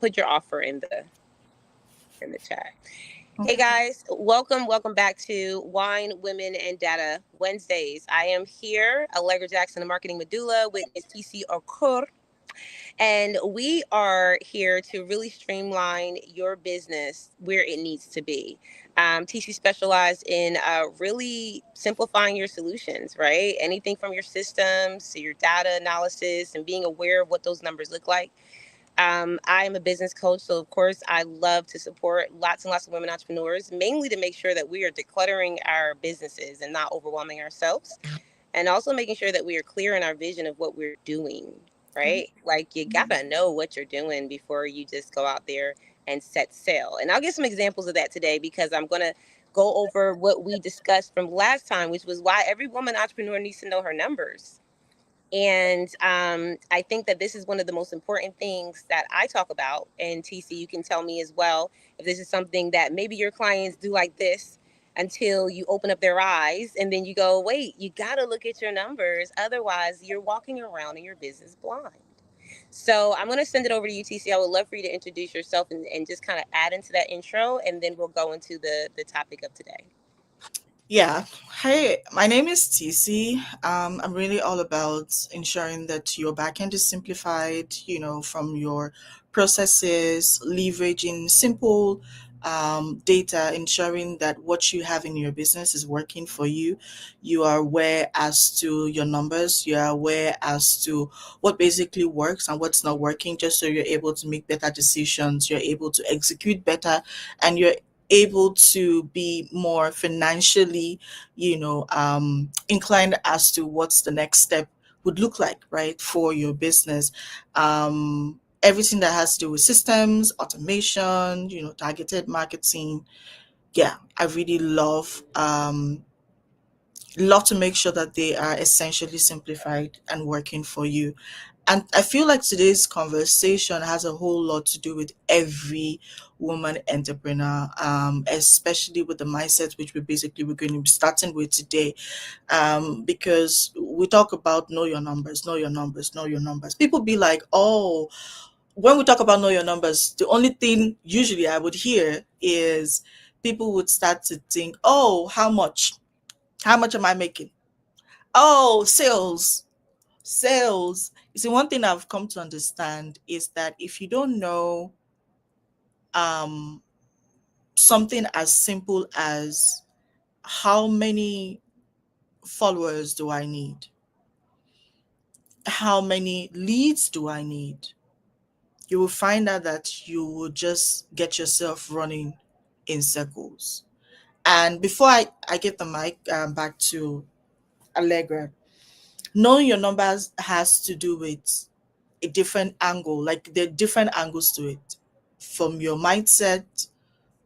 put your offer in the chat. Hey Okay. guys, welcome back to Wine, Women, and Data Wednesdays. I am here, Allegra Jackson, the marketing medulla, with Ms. TC Okur, and we are here to really streamline your business where it needs to be. TC specialized in really simplifying your solutions, right? Anything from your systems to your data analysis and being aware of what those numbers look like. I am a business coach, so of course, I love to support lots and lots of women entrepreneurs, mainly to make sure that we are decluttering our businesses and not overwhelming ourselves, and also making sure that we are clear in our vision of what we're doing, right? Like, you gotta know what you're doing before you just go out there and set sail. And I'll give some examples of that today because I'm gonna go over what we discussed from last time, which was why every woman entrepreneur needs to know her numbers. And I think that this is one of the most important things that I talk about. And TC, you can tell me as well if this is something that maybe your clients do like this until you open up their eyes and then you go, wait, you got to look at your numbers. Otherwise, you're walking around in your business blind. So I'm going to send it over to you, TC. I would love for you to introduce yourself and just kind of add into that intro, and then we'll go into the topic of today. Yeah. Hey, my name is TC. I'm really all about ensuring that your backend is simplified, from your processes, leveraging simple data, ensuring that what you have in your business is working for you. You are aware as to your numbers, you are aware as to what basically works and what's not working, just so you're able to make better decisions, you're able to execute better, and you're able to be more financially, inclined as to what's the next step would look like, right, for your business. Everything that has to do with systems, automation, targeted marketing. Yeah, I really love to make sure that they are essentially simplified and working for you. And I feel like today's conversation has a whole lot to do with every woman entrepreneur, especially with the mindset which we're going to be starting with today. Because we talk about know your numbers, know your numbers, know your numbers. People be like, oh, when we talk about know your numbers, the only thing usually I would hear is people would start to think, oh, how much? How much am I making? Oh, sales. You see, one thing I've come to understand is that if you don't know um, something as simple as how many followers do I need, how many leads do I need, you will find out that you will just get yourself running in circles. And before I get the mic back to Allegra, knowing your numbers has to do with a different angle, like there are different angles to it, from your mindset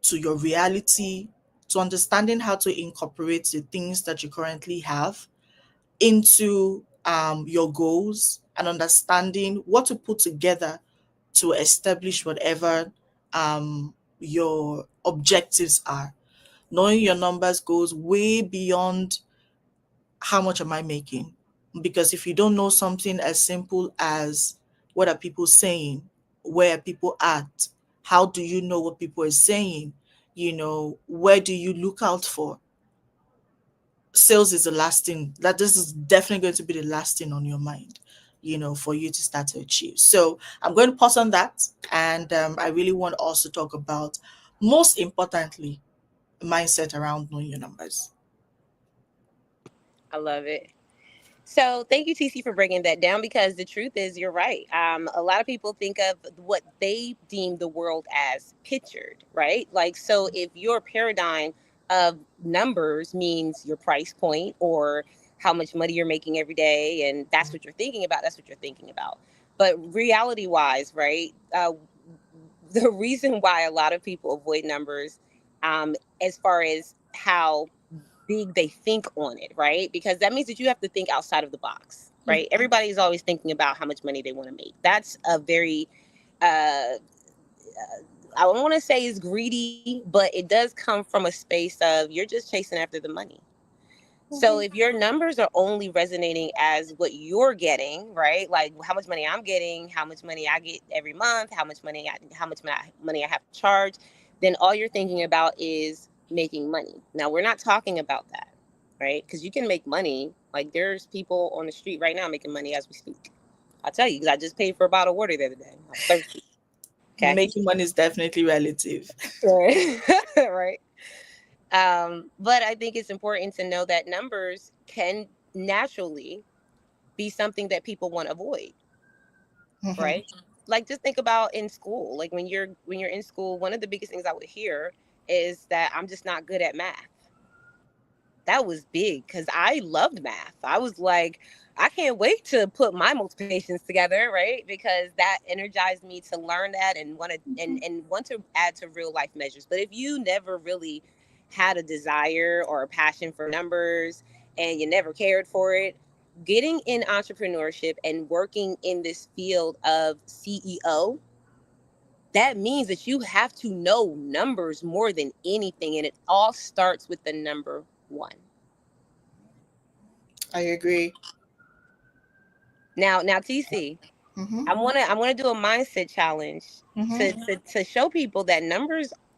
to your reality to understanding how to incorporate the things that you currently have into your goals, and understanding what to put together to establish whatever your objectives are. Knowing your numbers goes way beyond how much am I making? Because if you don't know something as simple as what are people saying, where are people at, how do you know what people are saying? Where do you look out for? Sales is the last thing that this is definitely going to be the last thing on your mind, for you to start to achieve. So I'm going to pause on that. And I really want to also talk about, most importantly, mindset around knowing your numbers. I love it. So thank you, TC, for breaking that down because the truth is, you're right. A lot of people think of what they deem the world as pictured, right? Like, so if your paradigm of numbers means your price point or how much money you're making every day, and that's what you're thinking about, that's what you're thinking about. But reality wise, right? The reason why a lot of people avoid numbers, as far as how big they think on it, right? Because that means that you have to think outside of the box, Mm, right? Everybody's always thinking about how much money they want to make. That's a very, uh, I don't want to say is greedy, but it does come from a space of you're just chasing after the money. So if your numbers are only resonating as what you're getting, right? Like how much money I'm getting, how much money I get every month, how much money I have to charge, then all you're thinking about is making money. Now we're not talking about that, right? Because you can make money. Like there's people on the street right now making money as we speak. I'll tell you, because I just paid for a bottle of water the other day. I was thirsty. Okay. Making money is definitely relative. Right. Right. But I think it's important to know that numbers can naturally be something that people want to avoid, Hmm. right? Like just think about in school. Like when you're in school, one of the biggest things I would hear is that I'm just not good at math. That was big because I loved math. I was like, I can't wait to put my multiplications together, right? Because that energized me to learn that and want to add to real life measures. But if you never really had a desire or a passion for numbers and you never cared for it, getting in entrepreneurship and working in this field of CEO, that means that you have to know numbers more than anything. And it all starts with the number one. I agree. Now, TC, Hmm. I wanna do a mindset challenge Hmm. to show people that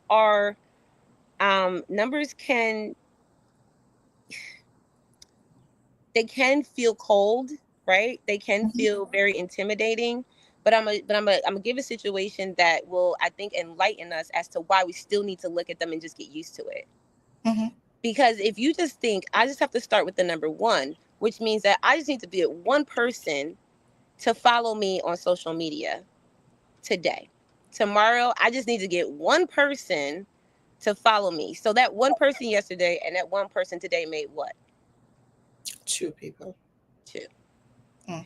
are numbers can feel cold, right? They can feel very intimidating. But I'm gonna give a situation that will, I think, enlighten us as to why we still need to look at them and just get used to it. Hmm. Because if you just think I just have to start with the number one, which means that I just need to be one person to follow me on social media today. Tomorrow, I just need to get one person to follow me. So that one person yesterday and that one person today made what? Two people. Two. Mm.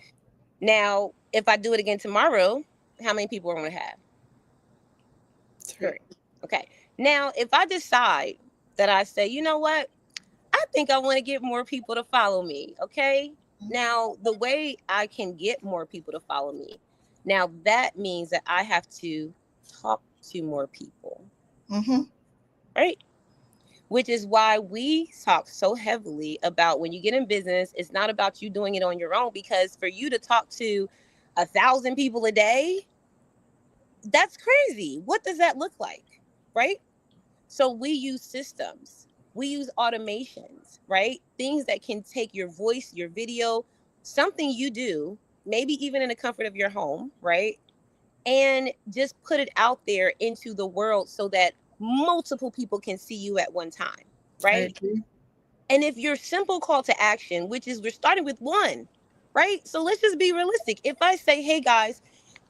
Now, if I do it again tomorrow, how many people are going to have? Three. Three. Okay. Now, if I decide that I say, you know what? I think I want to get more people to follow me. Okay. Now, the way I can get more people to follow me, now that means that I have to talk to more people, Hmm. right? Which is why we talk so heavily about when you get in business, it's not about you doing it on your own, because for you to talk to 1,000 people a day, that's crazy. What does that look like? Right? So we use systems, we use automations, right? Things that can take your voice, your video, something you do, maybe even in the comfort of your home, right? And just put it out there into the world so that multiple people can see you at one time, I right? agree. And if your simple call to action, which is we're starting with one, right? So let's just be realistic. If I say, hey guys,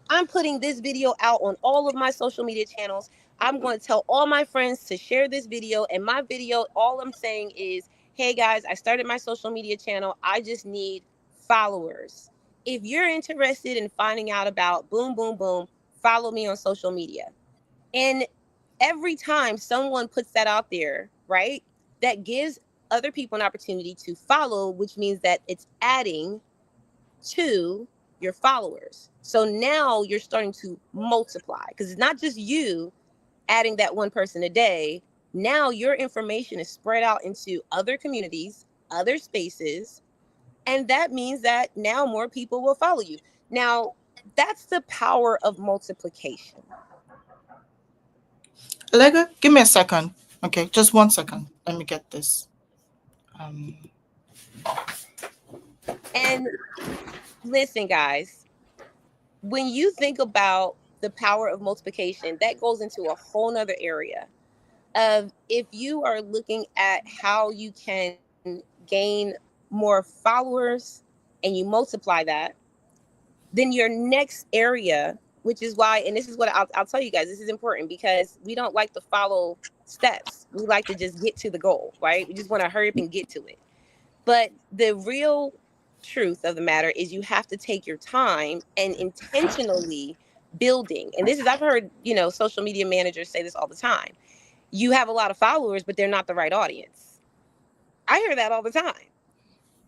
I'm putting this video out on all of my social media channels, I'm going to tell all my friends to share this video. And my video, all I'm saying is, hey guys, I started my social media channel. I just need followers. If you're interested in finding out about boom, boom, boom, follow me on social media. And every time someone puts that out there, right, that gives other people an opportunity to follow, which means that it's adding to your followers. So now you're starting to multiply, because it's not just you adding that one person a day. Now your information is spread out into other communities, other spaces, and that means that now more people will follow you. Now, that's the power of multiplication. Allegra, give me a second. Okay, just 1 second. Let me get this. Um, And listen, guys, when you think about the power of multiplication, that goes into a whole nother area of if you are looking at how you can gain more followers and you multiply that, then your next area, which is why, and this is what I'll tell you guys, this is important because we don't like to follow steps. We like to just get to the goal, right? We just want to hurry up and get to it. But the real truth of the matter is you have to take your time and intentionally building. And this is, I've heard, social media managers say this all the time. You have a lot of followers, but they're not the right audience. I hear that all the time.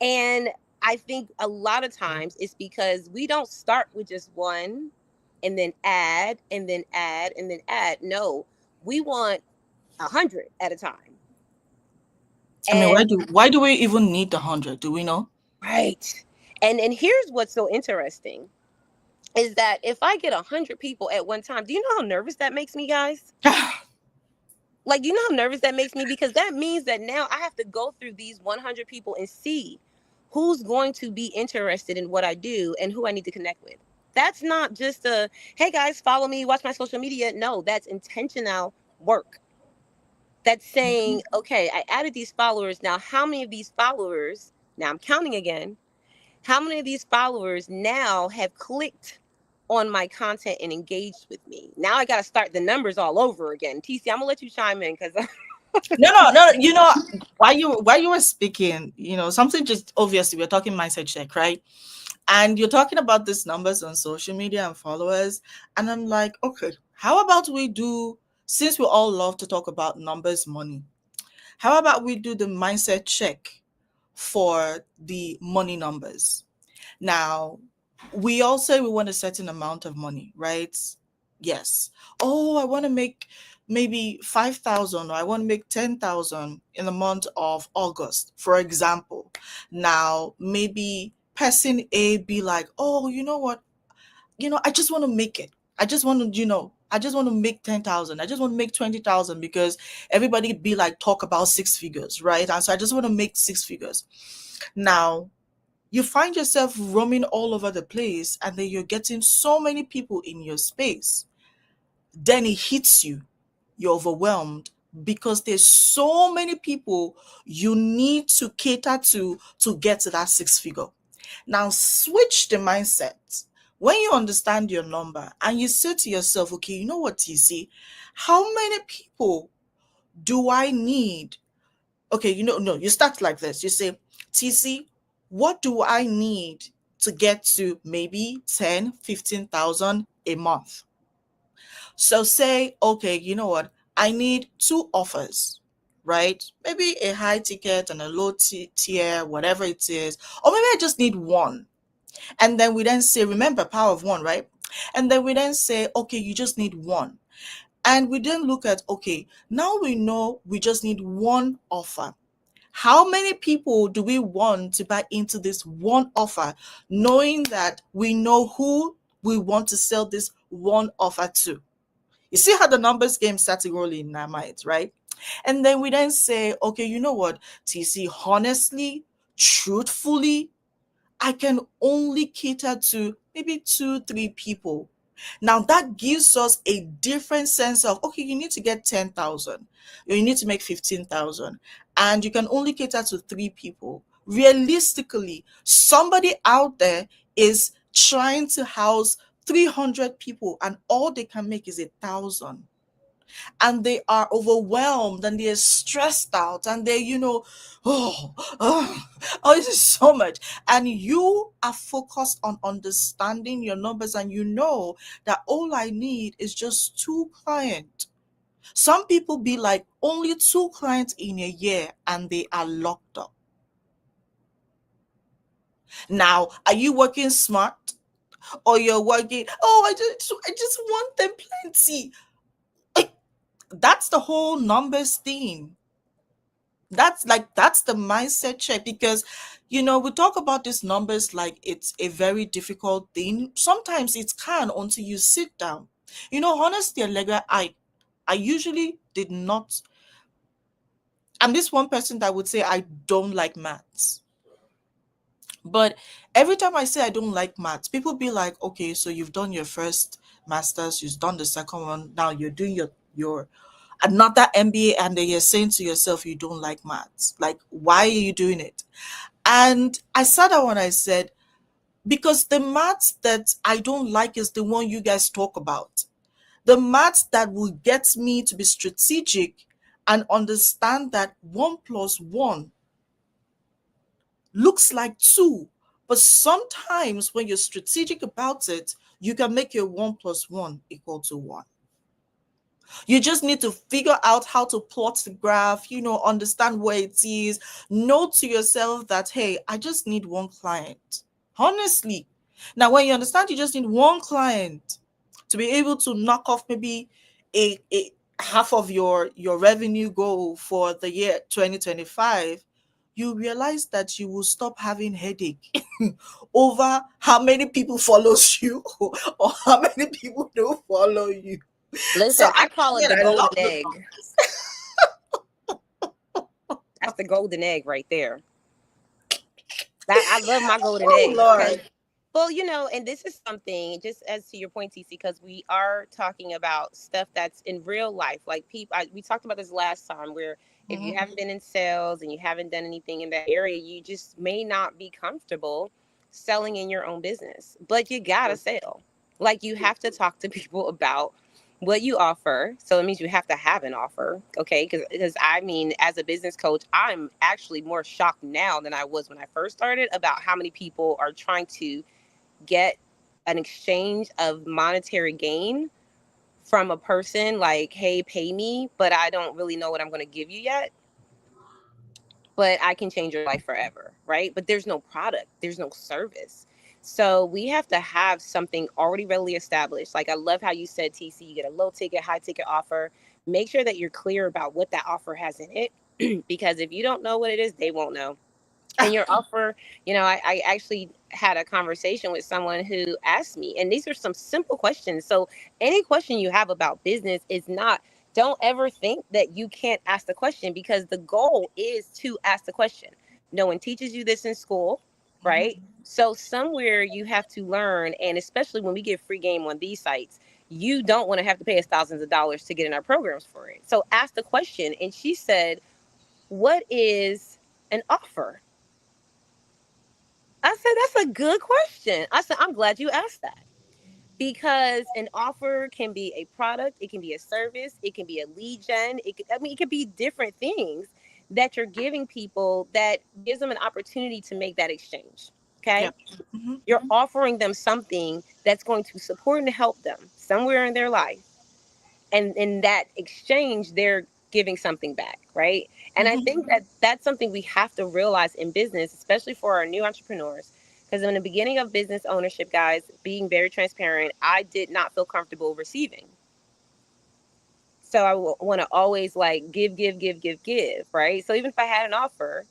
And I think a lot of times it's because we don't start with just one and then add and then add and then add. No, we want 100 at a time. I mean, And why do we even need the 100? Do we know? right. And here's what's so interesting is that if I get 100 people at one time, do you know how nervous that makes me, guys? Like, you know how nervous that makes me? Because that means that now I have to go through these 100 people and see who's going to be interested in what I do and who I need to connect with. That's not just a, hey guys, follow me, watch my social media. No, that's intentional work. That's saying, okay, I added these followers. Now, how many of these followers, now I'm counting again, how many of these followers now have clicked on my content and engaged with me? Now I got to start the numbers all over again. TC, I'm going to let you chime in because No, no, no. You know, while you were speaking, something just obviously we're talking mindset check, right? And you're talking about these numbers on social media and followers, and I'm like, okay, how about we do, since we all love to talk about numbers, money, how about we do the mindset check for the money numbers? Now, we all say we want a certain amount of money, right? Yes. Oh, I want to make maybe 5,000, or I want to make 10,000 in the month of August, for example. Now, maybe person A be like, oh, you know what? I just want to make it. I just want to, I just want to make 10,000. I just want to make 20,000 because everybody be like, talk about six figures, right? And so I just want to make six figures. Now, you find yourself roaming all over the place, and then you're getting so many people in your space. Then it hits you. You're overwhelmed because there's so many people you need to cater to get to that six figure. Now switch the mindset. When you understand your number and you say to yourself, okay, you know what, you see, how many people do I need? Okay, no, you start like this. You say, TC, what do I need to get to maybe 10, 15,000 a month? So say, okay, you know what? I need two offers, right? Maybe a high ticket and a low tier, whatever it is. Or maybe I just need one. And then we then say, remember, power of one, right? And then we then say, okay, you just need one. And we then look at, okay, now we know we just need one offer. How many people do we want to buy into this one offer, knowing that we know who we want to sell this one offer to? You see how the numbers game started rolling in our minds, right? And then we then say, okay, you know what, TC, honestly, truthfully, I can only cater to maybe two, three people. Now that gives us a different sense of, okay, you need to get 10,000, you need to make 15,000, and you can only cater to three people. Realistically, somebody out there is trying to house 300 people, and all they can make is 1,000, and they are overwhelmed and they're stressed out, and they, oh, oh, oh, this is so much. And you are focused on understanding your numbers, and you know that all I need is just two clients. Some people be like, only two clients in a year, and they are locked up. Now, are you working smart, or you're working, oh, I just want them plenty? Like, that's the whole numbers theme. That's the mindset check, because we talk about these numbers like it's a very difficult thing. Sometimes it can, until you sit down. Honestly, Allegra, I usually did not. I'm this one person that would say I don't like maths. But every time I say I don't like maths, people be like, okay, so you've done your first masters, you've done the second one, now you're doing your another MBA, and then you're saying to yourself you don't like maths. Like, why are you doing it? And I sat down and I said, because the maths that I don't like is the one you guys talk about. The maths that will get me to be strategic and understand that one plus one looks like two. But sometimes when you're strategic about it, you can make your one plus one equal to one. You just need to figure out how to plot the graph, understand where it is. Note to yourself that, hey, I just need one client. Honestly. Now, when you understand you just need one client to be able to knock off maybe a half of your revenue goal for the year 2025, you realize that you will stop having headache over how many people follows you or how many people don't follow you. So Listen, I call it again, the I golden love the egg. That's the golden egg right there. I love my golden oh egg because, Lord. well, and this is something just as to your point, TC, because we are talking about stuff that's in real life. Like people, we talked about this last time, where if you Mhm. haven't been in sales and you haven't done anything in that area, you just may not be comfortable selling in your own business. But you gotta sell. Like you have to talk to people about what you offer. So it means you have to have an offer, okay? Because I mean, as a business coach, I'm actually more shocked now than I was when I first started about how many people are trying to get an exchange of monetary gain from a person, like, hey, pay me, but I don't really know what I'm going to give you yet, but I can change your life forever, right? But there's no product, there's no service. So we have to have something already readily established. Like I love how you said, TC, you get a low ticket, high ticket offer. Make sure that you're clear about what that offer has in it, because if you don't know what it is, they won't know. And Ah, your offer, I actually had a conversation with someone who asked me, and these are some simple questions. So any question you have about business is not, don't ever think that you can't ask the question, because the goal is to ask the question. No one teaches you this in school, mhm. right? So somewhere you have to learn, and especially when we get free game on these sites, you don't want to have to pay us thousands of dollars to get in our programs for it. So ask the question. And she said, what is an offer? I said, that's a good question. I said, I'm glad you asked that, because an offer can be a product, it can be a service, it can be a lead gen. It could be different things that you're giving people that gives them an opportunity to make that exchange. Okay. Yep. Mhm. You're offering them something that's going to support and help them somewhere in their life, and in that exchange they're giving something back, right? And I Mhm. think that that's something we have to realize in business, especially for our new entrepreneurs, because in the beginning of business ownership, guys, being very transparent, I did not feel comfortable receiving. So I want to always like give, give, give, give, give, right? So even if I had an offer,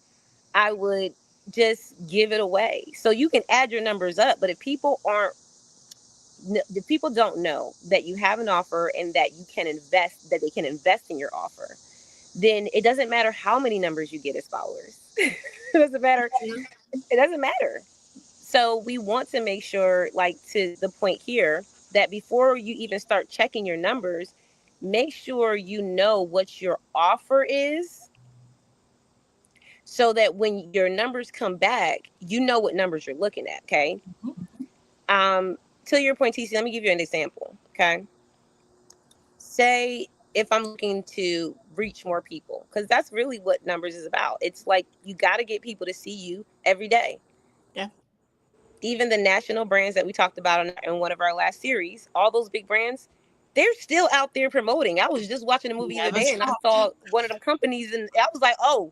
I would just give it away. So you can add your numbers up, but if people don't know that you have an offer and that you can invest, that they can invest in your offer, then it doesn't matter how many numbers you get as followers. It doesn't matter. It doesn't matter. So we want to make sure, like to the point here, that before you even start checking your numbers, make sure you know what your offer is, so that when your numbers come back, you know what numbers you're looking at. Okay. Um, to your point, TC, let me give you an example. Okay. Say if I'm looking to reach more people, because that's really what numbers is about. It's like you got to get people to see you every day. Yeah. Even the national brands that we talked about in one of our last series, all those big brands, they're still out there promoting. I was just watching a movie the other Never day and I stop. saw one of them companies, and I was like, oh,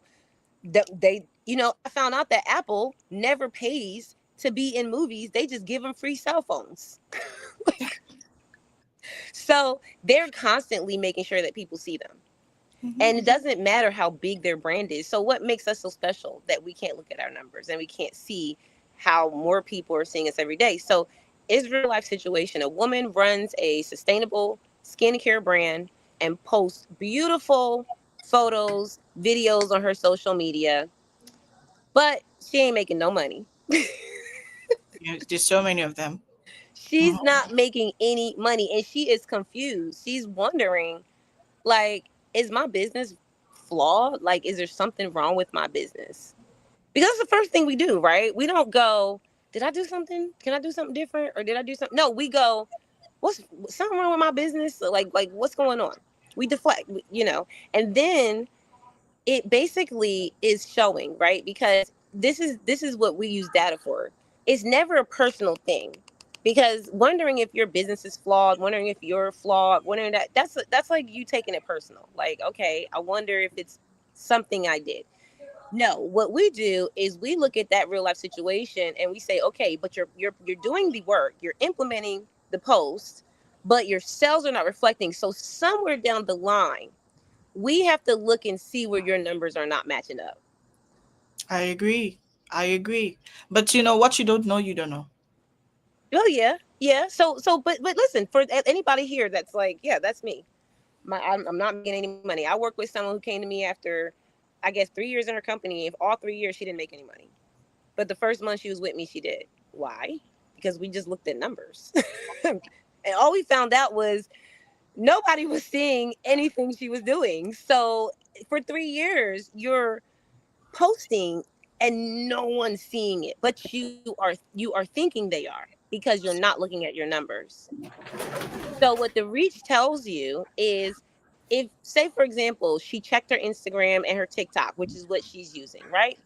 I found out that Apple never pays to be in movies. They just give them free cell phones. So they're constantly making sure that people see them. Mhm. And it doesn't matter how big their brand is. So what makes us so special that we can't look at our numbers and we can't see how more people are seeing us every day? So it's real life situation. A woman runs a sustainable skincare brand and posts beautiful photos, videos on her social media, but she ain't making no money. Yeah, there's so many of them. Mhm. She's not making any money and she is confused. She's wondering, like, is my business flawed? Like, is there something wrong with my business? Because that's the first thing we do, right? We don't go, did I do something? Can I do something different? Or did I do something? No, we go, what's something wrong with my business? Like what's going on? We deflect, and then it basically is showing, right? Because this is what we use data for. It's never a personal thing. Because wondering if your business is flawed, wondering if you're flawed, wondering that's like you taking it personal. Like, okay, I wonder if it's something I did. No, what we do is we look at that real life situation and we say, okay, but you're doing the work, you're implementing the post. but your sales are not reflecting. So somewhere down the line, we have to look and see where your numbers are not matching up. I agree. I agree. But you know what you don't know, you don't know. Oh yeah, yeah. But listen, for anybody here that's like, yeah, that's me. I'm not making any money. I work with someone who came to me after, I guess, 3 years in her company. If all 3 years she didn't make any money, but the first month she was with me, she did. Why? Because we just looked at numbers, and all we found out was nobody was seeing anything she was doing. So for 3 years, you're posting and no one's seeing it, but you are thinking they are because you're not looking at your numbers. So what the reach tells you is, if, say for example, she checked her Instagram and her TikTok, which is what she's using, right?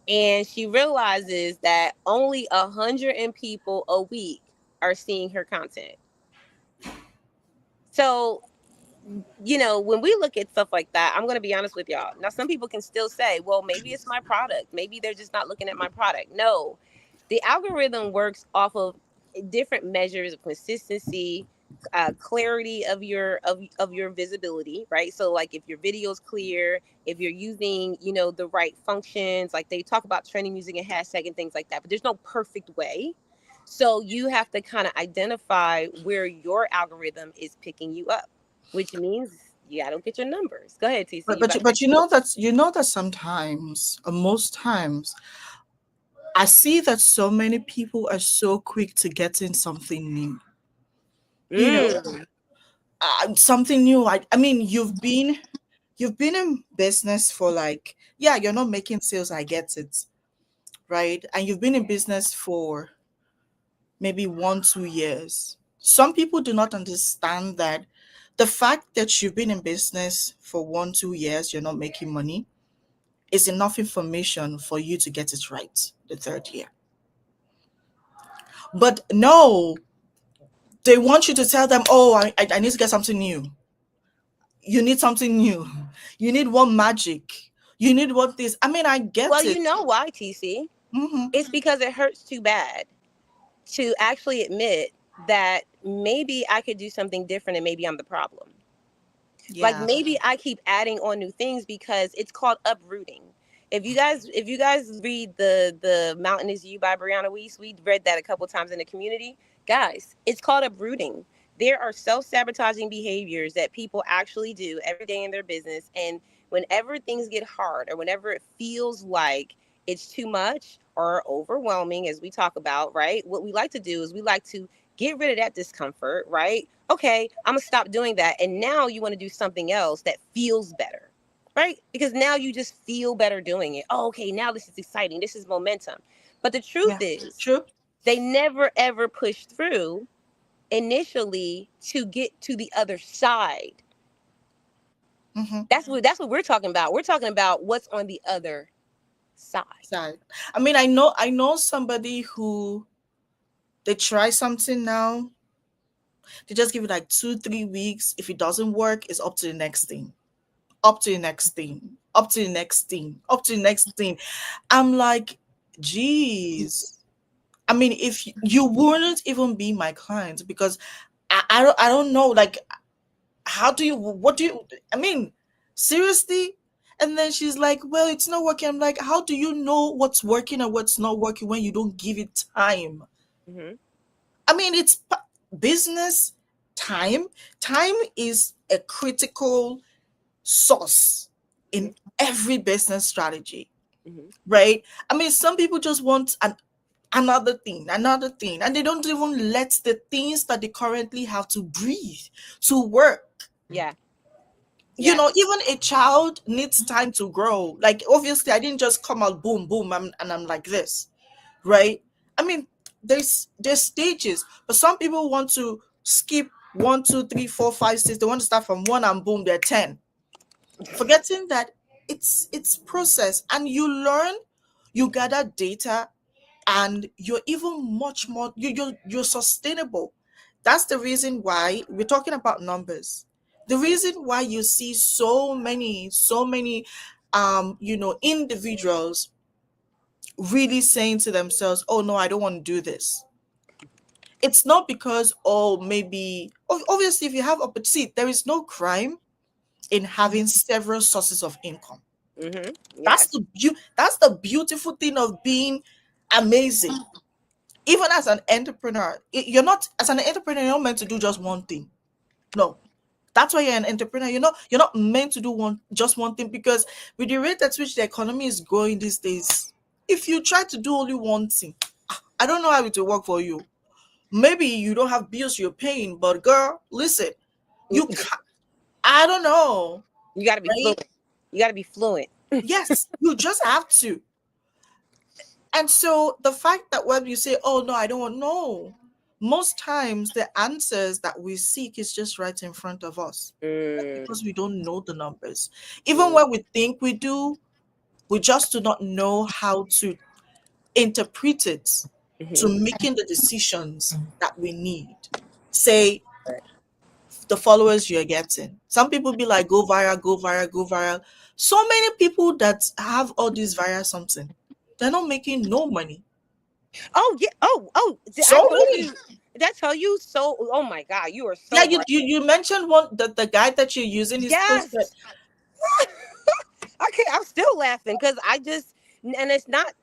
And she realizes that only 100 people a week are seeing her content. So, when we look at stuff like that, I'm going to be honest with y'all. Now, some people can still say, well, maybe it's my product. Maybe they're just not looking at my product. No, the algorithm works off of different measures of consistency, clarity of your visibility, right? So, like if your video is clear, if you're using, the right functions, like they talk about trending music and hashtag and things like that, but there's no perfect way. So you have to kind of identify where your algorithm is picking you up, which means you got to get your numbers. Go ahead, TC. But You but about you, to say but you something? know that sometimes, or most times, I see that so many people are so quick to get in something new. You know, Mm. something new. I mean, you've been in business for, like, yeah, you're not making sales. I get it, right? And you've been in business for maybe 1 2 years. Some people do not understand that the fact that you've been in business for 1 2 years, you're not making money, is enough information for you to get it right the third year. But no, they want you to tell them, oh, I need to get something new. You need something new. You need one magic. You need what this. I mean, I Well, get you it. know why, TC? Hmm. It's because it hurts too bad to actually admit that maybe I could do something different and maybe I'm the problem. Like Yeah. maybe I keep adding on new things because it's called uprooting. If you guys read the Mountain Is You by Brianna Weiss, we read that a couple times in the community. Guys, it's called uprooting. There are self-sabotaging behaviors that people actually do every day in their business, and whenever things get hard or whenever it feels like it's too much or overwhelming, as we talk about, right? What we like to do is we like to get rid of that discomfort, right? Okay, I'm gonna stop doing that. And now you want to do something else that feels better, right? Because now you just feel better doing it. Oh, okay, now this is exciting. This is momentum. But the truth Yeah. is, True. they never ever push through initially to get to the other side. Mm-hmm. That's what we're talking about. We're talking about what's on the other side. Sad. I mean, I know somebody who, they try something now, they just give it like 2 3 weeks. If it doesn't work, it's up to the next thing, up to the next thing, up to the next thing, up to the next thing. I'm like, geez. I mean, if you wouldn't even be my client, because I don't know, like, how do you, what do you, I mean, seriously? And then she's like, well, it's not working. I'm like, how do you know what's working and what's not working when you don't give it time? Hmm. I mean, business. Time is a critical source Hmm. in every business strategy, Hmm. right? I mean, some people just want another thing, and they don't even let the things that they currently have to breathe, to work. Yeah. You Yeah. know, even a child needs time to grow. Like, obviously, I didn't just come out boom boom, and I'm like this, right? I mean, there's stages, but some people want to skip 1 2 3 4 5 6. They want to start from one and boom, they're 10, forgetting that it's process, and you learn, you gather data, and you're even much more, you're sustainable. That's the reason why we're talking about numbers. The reason why you see so many individuals really saying to themselves, oh no, I don't want to do this. It's not because, oh, maybe Obviously, if you have see, there is no crime in having several sources of income. Mm-hmm. That's Yes. that's the beautiful thing of being amazing. Even as an entrepreneur, you're not as an entrepreneur, you're not meant to do just one thing. No. That's why you're an entrepreneur. You're not meant to do one thing, because with the rate at which the economy is growing these days, if you try to do only one thing, I don't know how it will work for you. Maybe you don't have bills you're paying, but girl, listen, you can I don't know, You got to be right? fluent. You got to be fluent. Yes, you just have to. And so the fact that when you say, "Oh no, I don't want," no, most times the answers that we seek is just right in front of us, just Mm, because we don't know the numbers. Even mm, when we think we do, we just do not know how to interpret it to hmm. making the decisions that we need. Say the followers you're getting. Some people be like, go viral, go viral, go viral. So many people that have all these viral something, they're not making no money. Oh yeah. Oh. I So told many. you. Did I tell you? So. Oh my God, you are Yeah, so right. you mentioned one, the guy that you're using his posted. Yes. Okay. I'm still laughing because I just and it's not.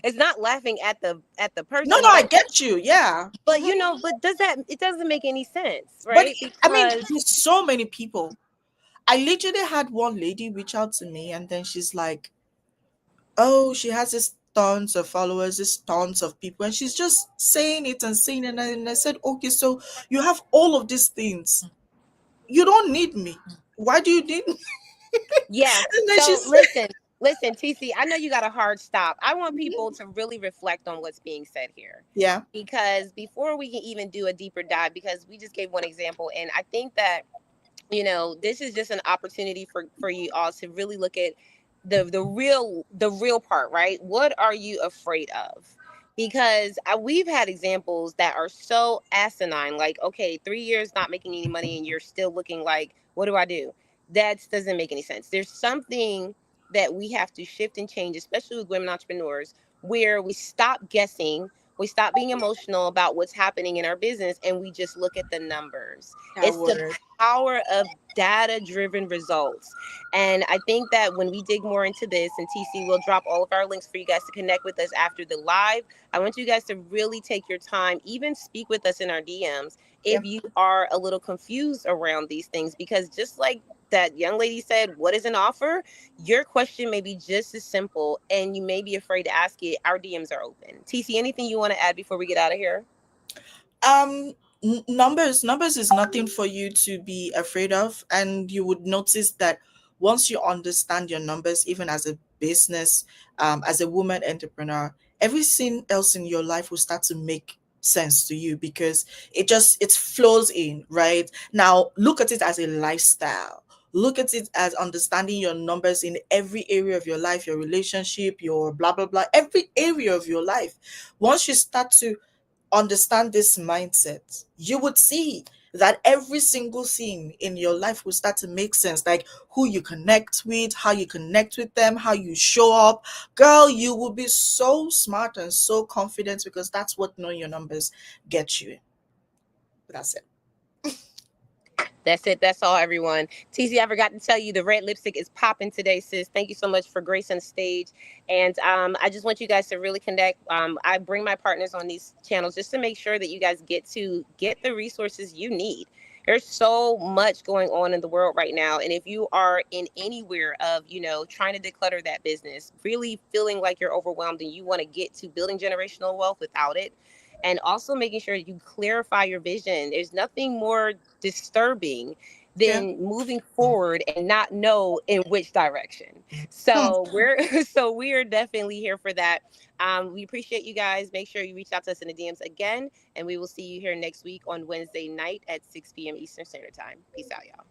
It's not laughing at the No, person, no, I but get you. Yeah. Mhm. but does that it doesn't make any sense, But right? I mean, Because there's so many people. I literally had one lady reach out to me, and then she's like, "Oh, she has this tons of followers, this tons of people," and she's just saying it and saying it. And I said, "Okay, so you have all of these things. You don't need me. Why do you need me?" yeah. And then So she's, listen, TC. I know you got a hard stop. I want people to really reflect on what's being said here, yeah, because before we can even do a deeper dive, because we just gave one example, and I think that this is just an opportunity for you all to really look at the real part, right? What are you afraid of? Because we've had examples that are so asinine, like, okay, 3 years not making any money and you're still looking like, what do I do? That doesn't make any sense. There's something that we have to shift and change, especially with women entrepreneurs, where we stop guessing, we stop being emotional about what's happening in our business, and we just look at the numbers. that It's the word. power of data driven results. And I think that when we dig more into this, and TC will drop all of our links for you guys to connect with us after the live, I want you guys to really take your time, even speak with us in our DMs Yeah. if you are a little confused around these things. Because just like that young lady said, what is an offer? Your question may be just as simple and you may be afraid to ask it. Our DMs are open. TC, anything you want to add before we get out of here? um numbers is nothing for you to be afraid of, and you would notice that once you understand your numbers, even as a business, as a woman entrepreneur, everything else in your life will start to make sense to you, because it flows in. Right now, look at it as a lifestyle. Look at it as understanding your numbers in every area of your life, your relationship, your blah blah blah, every area of your life. Once you start to understand this mindset, you would see that every single thing in your life will start to make sense. Like who you connect with, how you connect with them, how you show up. Girl, you will be so smart and so confident, because that's what knowing your numbers gets you. That's it. That's it. That's all, everyone. TC, I forgot to tell you the red lipstick is popping today, sis. Thank you so much for gracing the stage. And I just want you guys to really connect. I bring my partners on these channels just to make sure that you guys get the resources you need. There's so much going on in the world right now. And if you are in anywhere of, trying to declutter that business, really feeling like you're overwhelmed and you want to get to building generational wealth without it, and also making sure you clarify your vision. There's nothing more disturbing Yeah. than moving forward and not know in which direction. Hmm. So we're so we are definitely here for that. We appreciate you guys. Make sure you reach out to us in the DMs again, and we will see you here next week on Wednesday night at 6 p.m. Eastern Standard Time. Peace out, y'all.